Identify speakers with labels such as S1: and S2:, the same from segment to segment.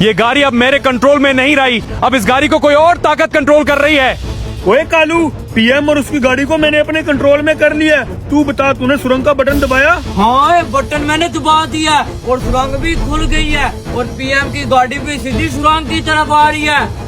S1: ये गाड़ी अब मेरे कंट्रोल में नहीं रही। अब इस गाड़ी को कोई और ताकत कंट्रोल कर रही है।
S2: ओए कालू, पीएम और उसकी गाड़ी को मैंने अपने कंट्रोल में कर लिया। तू बता, तूने सुरंग का बटन दबाया?
S3: हाँ, बटन मैंने दबा दिया और सुरंग भी खुल गई है और पीएम की गाड़ी भी सीधी सुरंग की तरफ आ रही है।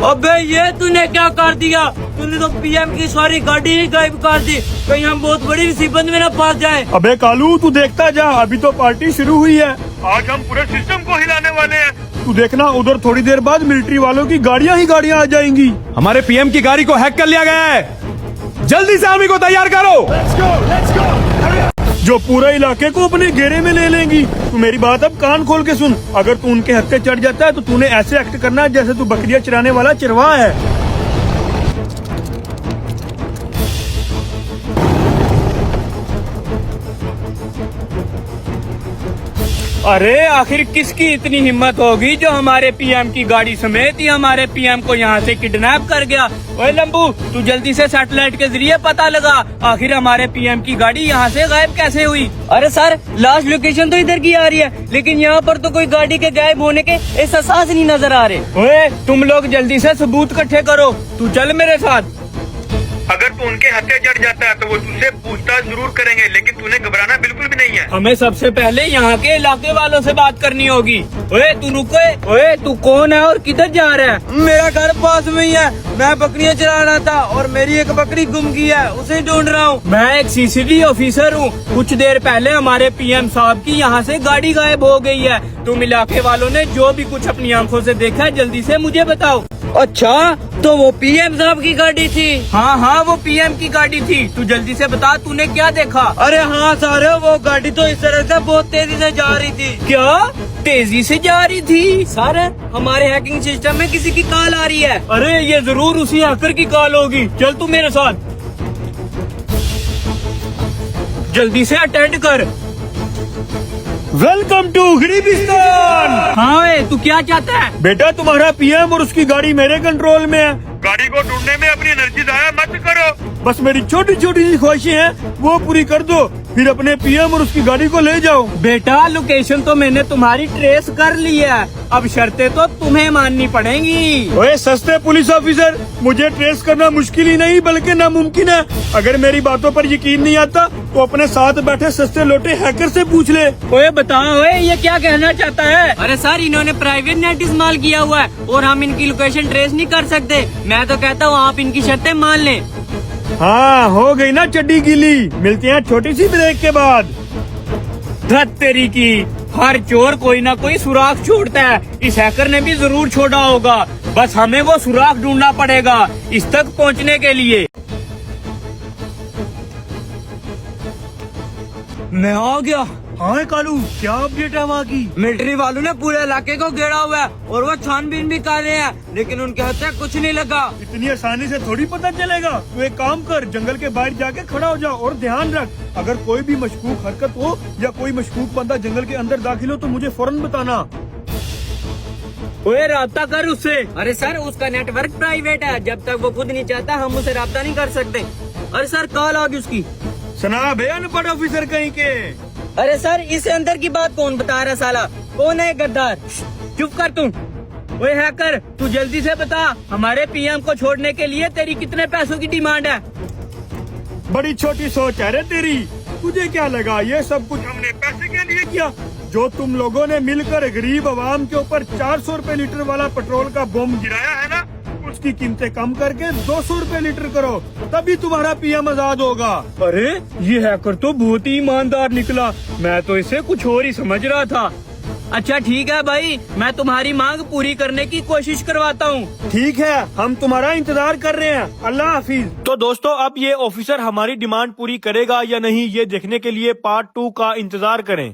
S3: अबे ये तूने क्या कर दिया? तूने तो पीएम की सारी गाड़ी ही गायब कर दी। कहीं हम बहुत बड़ी मुसीबत में न फंस जाए।
S2: अबे कालू, तू देखता जा, अभी तो पार्टी शुरू हुई है। आज हम पूरे सिस्टम को हिलाने वाले हैं। तू देखना, उधर थोड़ी देर बाद मिलिट्री वालों की गाड़ियाँ ही गाड़ियाँ आ जाएंगी।
S1: हमारे पीएम की गाड़ी को हैक कर लिया गया है। जल्दी से आर्मी को तैयार करो।
S2: जो पूरा इलाके को अपने घेरे में ले लेंगी। तू मेरी बात अब कान खोल के सुन। अगर तू उनके हक पे चढ़ जाता है तो तूने ऐसे एक्ट करना है जैसे तू बकरियां चराने वाला चरवाहा है।
S3: अरे आखिर किसकी इतनी हिम्मत होगी जो हमारे पीएम की गाड़ी समेत ही हमारे पीएम को यहाँ से किडनैप कर गया? ओए लंबू, तू जल्दी से सैटेलाइट के जरिए पता लगा आखिर हमारे पीएम की गाड़ी यहाँ से गायब कैसे हुई। अरे सर, लास्ट लोकेशन तो इधर की आ रही है, लेकिन यहाँ पर तो कोई गाड़ी के गायब होने के एहसास नहीं नजर आ रहे। ओए तुम लोग जल्दी से सबूत इकट्ठे करो। तू चल मेरे साथ।
S2: अगर तू उनके हत्या चढ़ जाता है तो वो तुझसे पूछताछ जरूर करेंगे, लेकिन तूने घबराना बिल्कुल भी नहीं है।
S3: हमें सबसे पहले यहाँ के इलाके वालों से बात करनी होगी। ओए तू रुको। ओए तू कौन है और किधर जा रहा है? मेरा घर पास में ही है। मैं बकरियां चरा रहा था और मेरी एक बकरी गुम गई है, उसे ढूंढ रहा हूँ। मैं एक सीसीटीवी ऑफिसर हूँ। कुछ देर पहले हमारे पीएम साहब की यहाँ से गाड़ी गायब हो गई है। तुम इलाके वालों ने जो भी कुछ अपनी आंखों से देखा है जल्दी से मुझे बताओ। अच्छा, तो वो पीएम साहब की गाड़ी थी? हाँ हाँ, वो पीएम की गाड़ी थी। तू जल्दी से बता, तूने क्या देखा? अरे हाँ सर, वो गाड़ी तो इस तरह से बहुत तेजी से जा रही थी। क्या तेजी से जा रही थी? सर, हमारे हैकिंग सिस्टम में किसी की कॉल आ रही है। अरे ये जरूर उसी हैकर की कॉल होगी। चल तू मेरे साथ, जल्दी से अटेंड कर।
S2: Welcome to Giribistan.
S3: हाँ, तू क्या चाहता है?
S2: बेटा, तुम्हारा पीएम और उसकी गाड़ी मेरे कंट्रोल में है। गाड़ी को ढूंढने में अपनी एनर्जी जाया मत करो। बस मेरी छोटी छोटी सी ख्वाहिशें हैं, वो पूरी कर दो, फिर अपने पीएम और उसकी गाड़ी को ले जाओ।
S3: बेटा, लोकेशन तो मैंने तुम्हारी ट्रेस कर ली है, अब शर्तें तो तुम्हें माननी पड़ेंगी।
S2: ओए सस्ते पुलिस ऑफिसर, मुझे ट्रेस करना मुश्किल ही नहीं बल्कि नामुमकिन है। अगर मेरी बातों पर यकीन नहीं आता तो अपने साथ बैठे सस्ते लोटे हैकर से पूछ ले।
S3: ओए बताओ, ओए ये क्या कहना चाहता है? अरे सर, इन्होंने प्राइवेट नेट इस्तेमाल किया हुआ है और हम इनकी लोकेशन ट्रेस नहीं कर सकते। मैं तो कहता हूँ आप इनकी शर्तें मान लें।
S2: हाँ, हो गई ना चड्डी गीली। मिलते हैं छोटी सी ब्रेक के बाद।
S3: धत तेरी की, हर चोर कोई ना कोई सुराग छोड़ता है। इस हैकर ने भी जरूर छोड़ा होगा। बस हमें वो सुराग ढूंढना पड़ेगा इस तक पहुंचने के लिए। मैं आ गया।
S2: हाँ कालू, क्या अपडेट है वहाँ की?
S3: मिलिट्री वालों ने पूरे इलाके को घेरा हुआ है और वो छानबीन भी कर रहे हैं, लेकिन उनके हाथ से कुछ नहीं लगा।
S2: इतनी आसानी से थोड़ी पता चलेगा। तू एक काम कर, जंगल के बाहर जाके खड़ा हो जा और ध्यान रख, अगर कोई भी मशकूक हरकत हो या कोई मशकूक बंदा जंगल के अंदर दाखिल हो तो मुझे फौरन बताना।
S3: ओए राब्ता कर उससे। अरे सर, उसका नेटवर्क प्राइवेट है, जब तक वो खुद नहीं चाहता हम उसे राब्ता नहीं कर सकते। अरे सर, कॉल आ गई उसकी।
S2: सनाब है अनपढ़ ऑफिसर कहीं के।
S3: अरे सर, इसे अंदर की बात कौन बता रहा? साला कौन है गद्दार? चुप कर तुम। ओए हैकर, तू जल्दी से बता, हमारे पीएम को छोड़ने के लिए तेरी कितने पैसों की डिमांड है?
S2: बड़ी छोटी सोच है रे तेरी। तुझे क्या लगा ये सब कुछ हमने पैसे के लिए किया? जो तुम लोगों ने मिलकर गरीब आवाम के ऊपर 400 रुपए लीटर वाला पेट्रोल का बम गिराया है ना, उसकी कीमतें कम करके 200 रुपए लीटर करो, तभी तुम्हारा पीएम आजाद होगा।
S3: अरे ये हैकर तो बहुत ही ईमानदार निकला, मैं तो इसे कुछ और ही समझ रहा था। अच्छा ठीक है भाई, मैं तुम्हारी मांग पूरी करने की कोशिश करवाता हूँ।
S2: ठीक है, हम तुम्हारा इंतजार कर रहे हैं। अल्लाह हाफिज। तो दोस्तों, अब ये ऑफिसर हमारी डिमांड पूरी करेगा या नहीं, ये देखने के लिए पार्ट 2 का इंतजार करें।